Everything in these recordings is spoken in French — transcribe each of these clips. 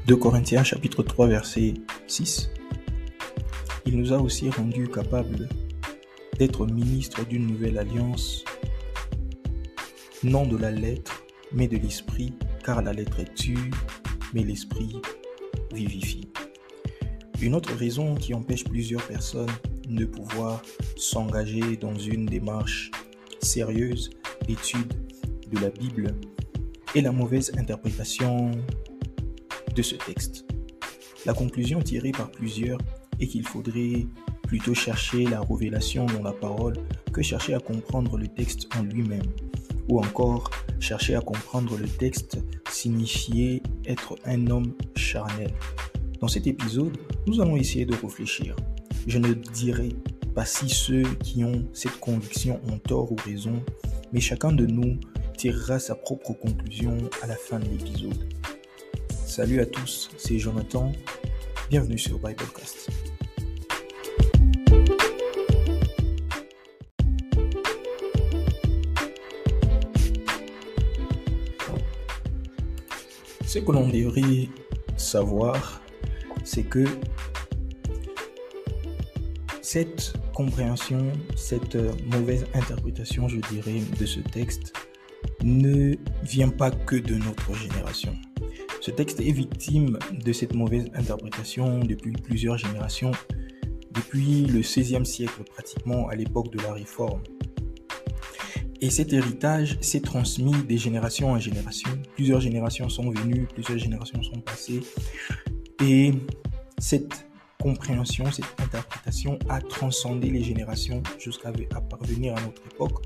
2 Corinthiens chapitre 3 verset 6. Il nous a aussi rendus capables d'être ministres d'une nouvelle alliance, non de la lettre, mais de l'esprit, car la lettre tue, mais l'esprit vivifie. Une autre raison qui empêche plusieurs personnes de pouvoir s'engager dans une démarche sérieuse d'étude de la Bible est la mauvaise interprétation de ce texte. La conclusion tirée par plusieurs est qu'il faudrait plutôt chercher la révélation dans la parole que chercher à comprendre le texte en lui-même, ou encore chercher à comprendre le texte signifiait être un homme charnel. Dans cet épisode, nous allons essayer de réfléchir. Je ne dirai pas si ceux qui ont cette conviction ont tort ou raison, mais chacun de nous tirera sa propre conclusion à la fin de l'épisode. Salut à tous, c'est Jonathan. Bienvenue sur Biblecast. Ce que l'on devrait savoir, c'est que cette compréhension, cette mauvaise interprétation, je dirais, de ce texte ne vient pas que de notre génération. Ce texte est victime de cette mauvaise interprétation depuis plusieurs générations, depuis le XVIe siècle pratiquement, à l'époque de la Réforme. Et cet héritage s'est transmis des générations en génération. Plusieurs générations sont venues, plusieurs générations sont passées. Et cette compréhension, cette interprétation a transcendé les générations jusqu'à parvenir à notre époque.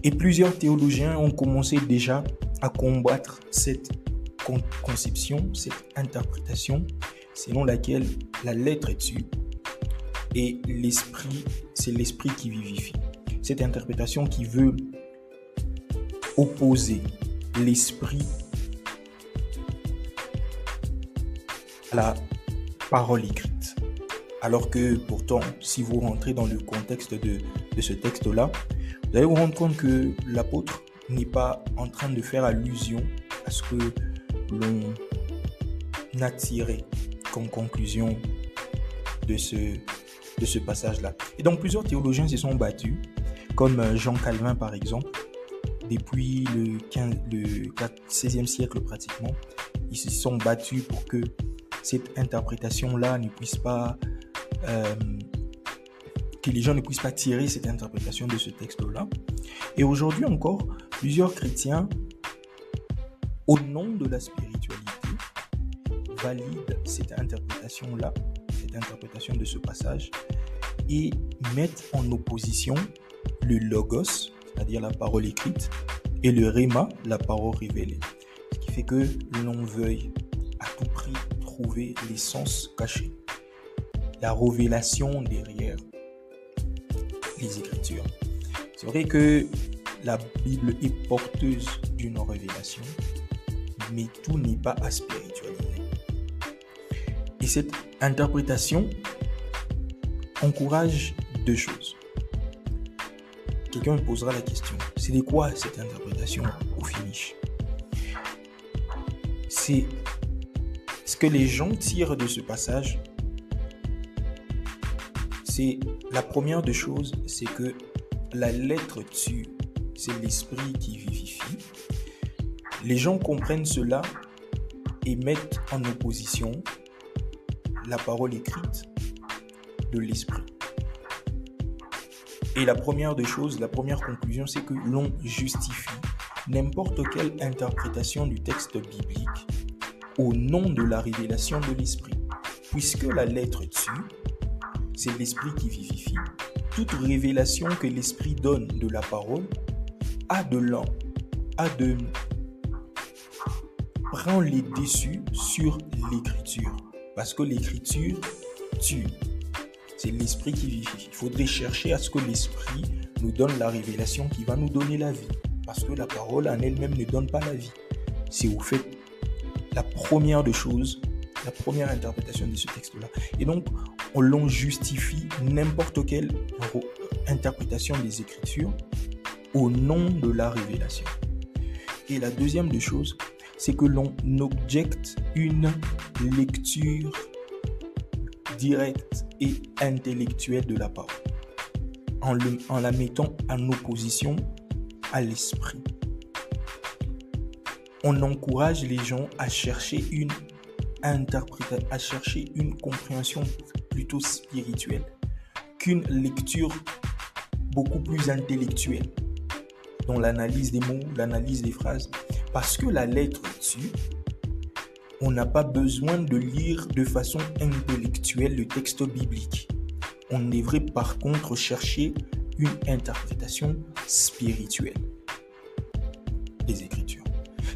Et plusieurs théologiens ont commencé déjà à combattre cette conception, cette interprétation selon laquelle la lettre tue et l'esprit, c'est l'esprit qui vivifie. Cette interprétation qui veut opposer l'esprit à la parole écrite. Alors que pourtant, si vous rentrez dans le contexte de ce texte-là, vous allez vous rendre compte que l'apôtre n'est pas en train de faire allusion à ce que l'on a tiré comme conclusion de ce passage-là. Et donc plusieurs théologiens se sont battus, comme Jean Calvin par exemple, depuis le XVIe siècle pratiquement. Ils se sont battus pour que cette interprétation-là ne puisse pas, que les gens ne puissent pas tirer cette interprétation de ce texte-là. Et aujourd'hui encore, plusieurs chrétiens, au nom de la spiritualité, valident cette interprétation-là, cette interprétation de ce passage, et mettent en opposition le logos, c'est-à-dire la parole écrite, et le rhéma, la parole révélée. Ce qui fait que l'on veuille à tout prix trouver l'essence cachée, la révélation derrière les Écritures. C'est vrai que la Bible est porteuse d'une révélation, mais tout n'est pas à spiritualiser. Et cette interprétation encourage deux choses. Quelqu'un me posera la question, c'est de quoi cette interprétation au finish? C'est ce que les gens tirent de ce passage. C'est la première des choses, c'est que la lettre tue, c'est l'esprit qui vivifie. Les gens comprennent cela et mettent en opposition la parole écrite de l'esprit. Et la première des choses, la première conclusion, c'est que l'on justifie n'importe quelle interprétation du texte biblique au nom de la révélation de l'esprit. Puisque la lettre tue, c'est l'esprit qui vivifie. Toute révélation que l'esprit donne de la parole prend les dessus sur l'écriture. Parce que l'écriture tue. C'est l'esprit qui vivifie. Il faudrait chercher à ce que l'esprit nous donne la révélation qui va nous donner la vie. Parce que la parole en elle-même ne donne pas la vie. C'est au fait la première des choses, la première interprétation de ce texte-là. Et donc, on justifie n'importe quelle interprétation des Écritures au nom de la révélation. Et la deuxième des choses, c'est que l'on objecte une lecture directe et intellectuelle de la parole, en la mettant en opposition à l'esprit. On encourage les gens à chercher une interprétation, à chercher une compréhension plutôt spirituelle qu'une lecture beaucoup plus intellectuelle dans l'analyse des mots, l'analyse des phrases. Parce que la lettre tue, on n'a pas besoin de lire de façon intellectuelle le texte biblique. On devrait par contre chercher une interprétation spirituelle des Écritures.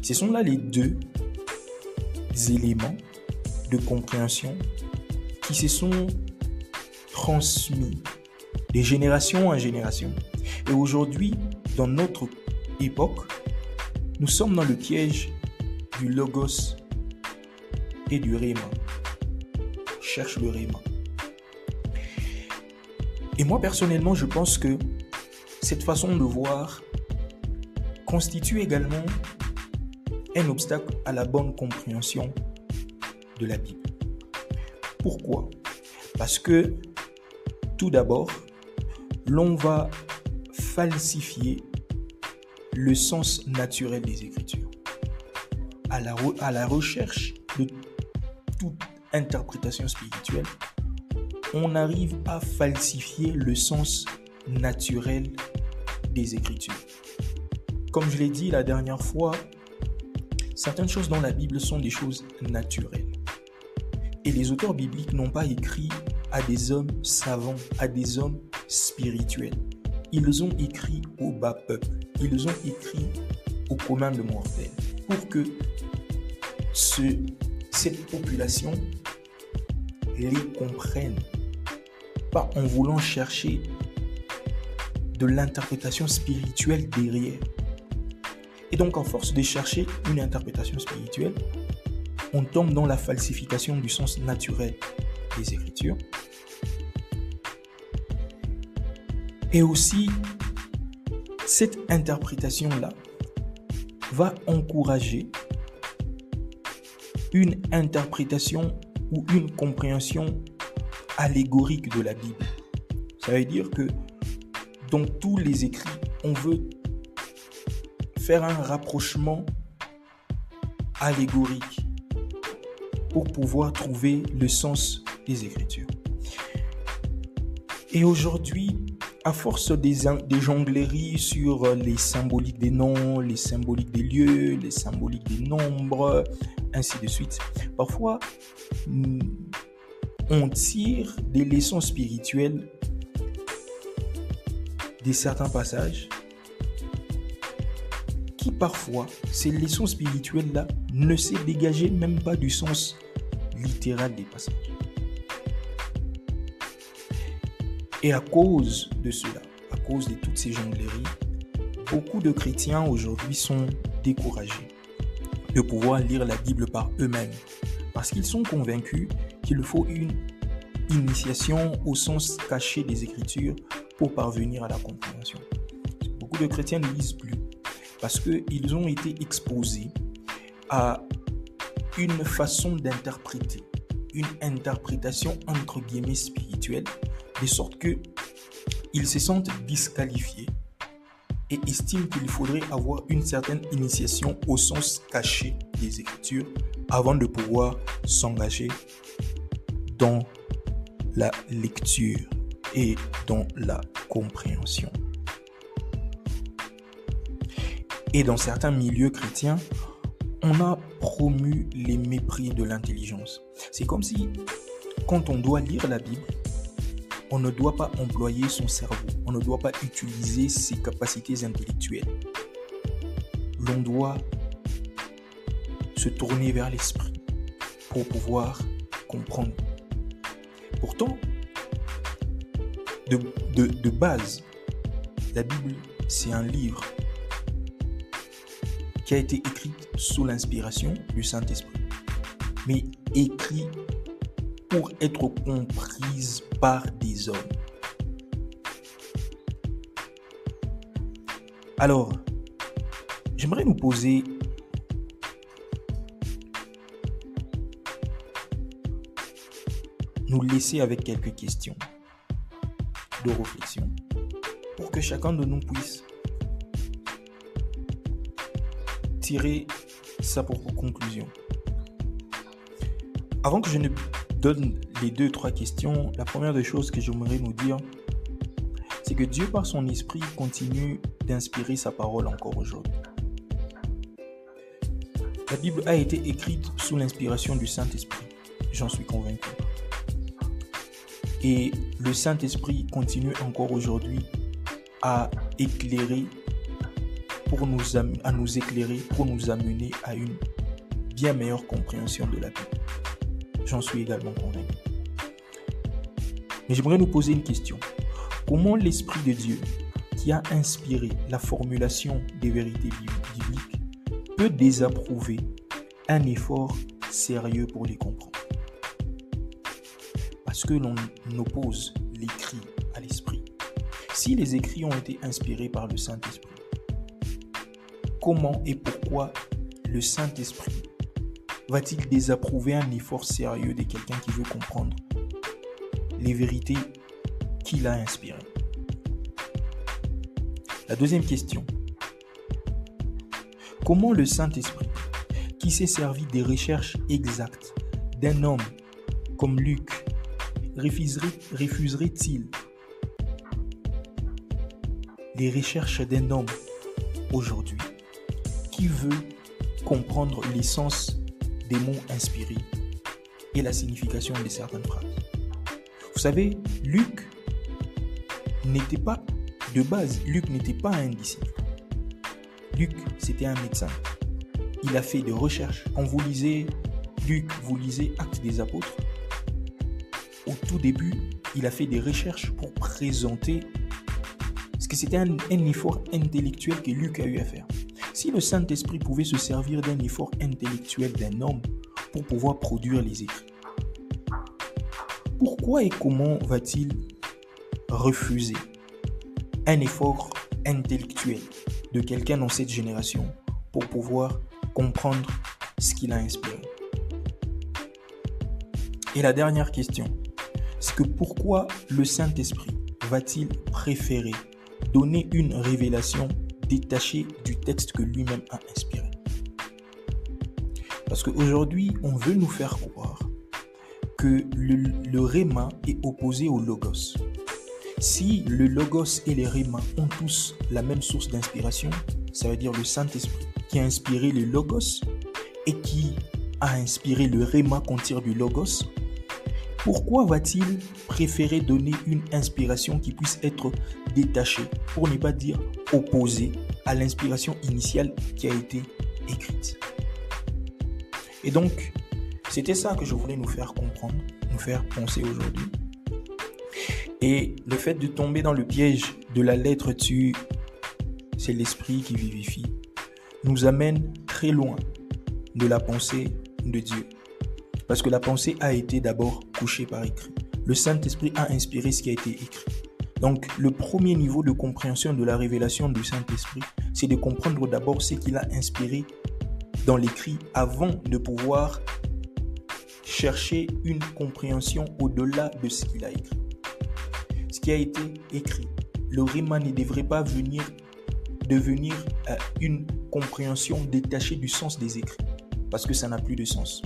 Ce sont là les deux éléments de compréhension qui se sont transmis de génération en génération. Et aujourd'hui, dans notre époque, nous sommes dans le piège du logos et du rhéma. On cherche le rhéma. Et moi, personnellement, je pense que cette façon de voir constitue également un obstacle à la bonne compréhension de la Bible. Pourquoi ? Parce que, tout d'abord, l'on va falsifier le sens naturel des Écritures. À la recherche de toute interprétation spirituelle, on arrive à falsifier le sens naturel des Écritures. Comme je l'ai dit la dernière fois, certaines choses dans la Bible sont des choses naturelles. Et les auteurs bibliques n'ont pas écrit à des hommes savants, à des hommes spirituels. Ils ont écrit au bas peuple. Ils ont écrit aux communs de mortels pour que cette population les comprenne, pas en voulant chercher de l'interprétation spirituelle derrière. Et donc, en force de chercher une interprétation spirituelle, on tombe dans la falsification du sens naturel des Écritures. Et aussi, cette interprétation-là va encourager une interprétation ou une compréhension allégorique de la Bible. Ça veut dire que dans tous les écrits, on veut faire un rapprochement allégorique pour pouvoir trouver le sens des Écritures. Et aujourd'hui, à force des jongleries sur les symboliques des noms, les symboliques des lieux, les symboliques des nombres, ainsi de suite, parfois on tire des leçons spirituelles de certains passages qui parfois, ces leçons spirituelles-là, ne se dégageaient même pas du sens littéral des passages. Et à cause de cela, à cause de toutes ces jongleries, beaucoup de chrétiens aujourd'hui sont découragés de pouvoir lire la Bible par eux-mêmes parce qu'ils sont convaincus qu'il faut une initiation au sens caché des Écritures pour parvenir à la compréhension. Beaucoup de chrétiens ne lisent plus parce qu'ils ont été exposés à une façon d'interpréter, une interprétation entre guillemets spirituelle, de sorte qu'ils se sentent disqualifiés et estiment qu'il faudrait avoir une certaine initiation au sens caché des Écritures avant de pouvoir s'engager dans la lecture et dans la compréhension. Et dans certains milieux chrétiens, on a promu les mépris de l'intelligence. C'est comme si, quand on doit lire la Bible, on ne doit pas employer son cerveau, on ne doit pas utiliser ses capacités intellectuelles. L'on doit se tourner vers l'esprit pour pouvoir comprendre. Pourtant, de base, la Bible, c'est un livre qui a été écrit sous l'inspiration du Saint-Esprit, mais écrit pour être comprise par des hommes. Alors, j'aimerais nous poser nous laisser avec quelques questions de réflexion pour que chacun de nous puisse tirer sa propre conclusion. Avant que je ne donne les 2-3 questions, la première des choses que j'aimerais nous dire, c'est que Dieu, par son esprit, continue d'inspirer sa parole encore aujourd'hui. La Bible a été écrite sous l'inspiration du Saint-Esprit, j'en suis convaincu. Et le Saint-Esprit continue encore aujourd'hui à éclairer, pour nous amener à une bien meilleure compréhension de la Bible. J'en suis également convaincu. Mais j'aimerais nous poser une question. Comment l'Esprit de Dieu, qui a inspiré la formulation des vérités bibliques, peut désapprouver un effort sérieux pour les comprendre? Parce que l'on oppose l'écrit à l'esprit. Si les écrits ont été inspirés par le Saint-Esprit, comment et pourquoi le Saint-Esprit va-t-il désapprouver un effort sérieux de quelqu'un qui veut comprendre les vérités qu'il a inspirées? La deuxième question. Comment le Saint-Esprit, qui s'est servi des recherches exactes d'un homme comme Luc, refuserait-il les recherches d'un homme aujourd'hui qui veut comprendre l'essence des mots inspirés et la signification de certaines phrases? Vous savez, Luc n'était pas un disciple. Luc, c'était un médecin. Il a fait des recherches. Quand vous lisez Luc, vous lisez Actes des Apôtres. Au tout début, il a fait des recherches pour présenter, parce que c'était un effort intellectuel que Luc a eu à faire. Si le Saint-Esprit pouvait se servir d'un effort intellectuel d'un homme pour pouvoir produire les écrits, pourquoi et comment va-t-il refuser un effort intellectuel de quelqu'un dans cette génération pour pouvoir comprendre ce qu'il a inspiré? Et la dernière question, c'est que pourquoi le Saint-Esprit va-t-il préférer donner une révélation détachée du texte que lui-même a inspiré? Parce qu'aujourd'hui, on veut nous faire croire que le Réma est opposé au Logos. Si le Logos et les Réma ont tous la même source d'inspiration, ça veut dire le Saint-Esprit qui a inspiré le Logos et qui a inspiré le Réma qu'on tire du Logos, pourquoi va-t-il préférer donner une inspiration qui puisse être détachée, pour ne pas dire opposée à l'inspiration initiale qui a été écrite? Et donc, c'était ça que je voulais nous faire comprendre, nous faire penser aujourd'hui. Et le fait de tomber dans le piège de la lettre tue, c'est l'esprit qui vivifie, nous amène très loin de la pensée de Dieu. Parce que la pensée a été d'abord couchée par écrit. Le Saint-Esprit a inspiré ce qui a été écrit. Donc, le premier niveau de compréhension de la révélation du Saint-Esprit, c'est de comprendre d'abord ce qu'il a inspiré dans l'écrit avant de pouvoir chercher une compréhension au-delà de ce qu'il a écrit. Ce qui a été écrit, le Réma ne devrait pas devenir une compréhension détachée du sens des écrits, parce que ça n'a plus de sens.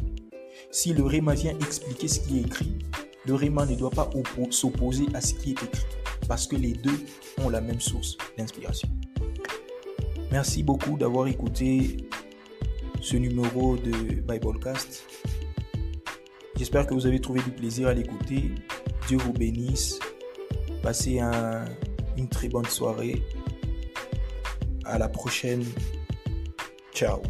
Si le Réma vient expliquer ce qui est écrit, le Réma ne doit pas s'opposer à ce qui est écrit, parce que les deux ont la même source d'inspiration. Merci beaucoup d'avoir écouté ce numéro de Biblecast. J'espère que vous avez trouvé du plaisir à l'écouter. Dieu vous bénisse. Passez une très bonne soirée. À la prochaine. Ciao.